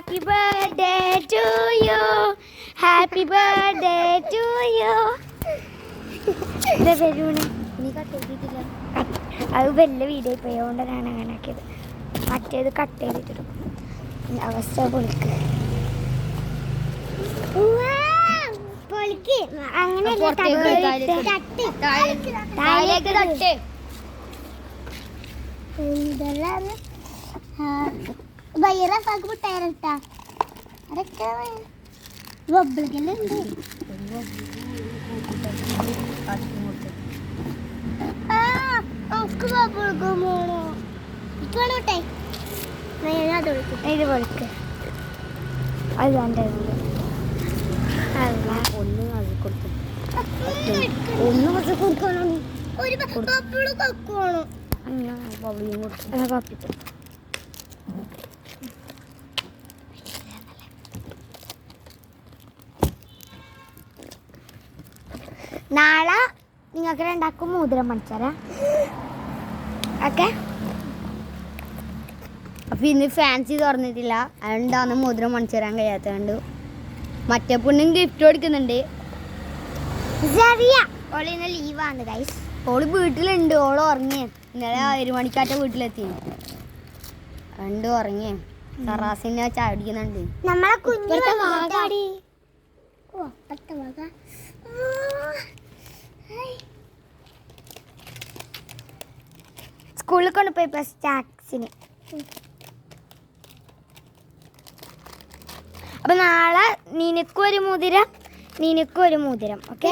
Happy birthday to you happy birthday to you. നീ cut ചെയ്തിട്ടില്ല. അത് വലിയ വീഡിയോ പോയോണ്ടാണ് അങ്ങനെ ആക്കിയത്. മറ്റേത് കട്ട് ചെയ്തിട്ടും അവസ്ഥ പൊളിക്ക് അങ്ങനെ വൈറസാക്ക് മുട്ടായിരട്ടാ അതൊക്കെ ബബ്ബിളിക്കലുണ്ട്. ഇത് പൊളിക്ക് അത് വേണ്ട ഒന്ന് അത് കൊടുത്തു ഒന്ന് കുറച്ച് കൊടുക്കണോ പപ്പിച്ചു. നാളെ നിങ്ങൾക്ക് രണ്ടാക്കും മോതിരം മണിച്ചാരാ ഓക്കെ. അപ്പൊ ഇന്ന് ഫാൻസി തുറന്നിട്ടില്ല, അതുകൊണ്ടാണ് മോതിരം മണിച്ചു തരാൻ കഴിയാത്തതുകൊണ്ട്. മറ്റേ പെണ്ണും ഗിഫ്റ്റ് കൊടുക്കുന്നുണ്ട്. ഓളിന്ന് ലീവാണ് ഗൈസ്. ഓള് വീട്ടിലുണ്ട്, ഓള് ഉറങ്ങിയ ഇന്നലെ 1 മണിക്കാറ്റ വീട്ടിലെത്തി. രണ്ടും ഉറങ്ങിയ സറാസിനെ ചാടിക്കുന്നുണ്ട്. നമ്മളെ സ്കൂളിൽ കൊണ്ടുപോയി സ്റ്റാക്സിന്. അപ്പൊ നാളെ നിനക്കും ഒരു മോതിരം ഓക്കെ.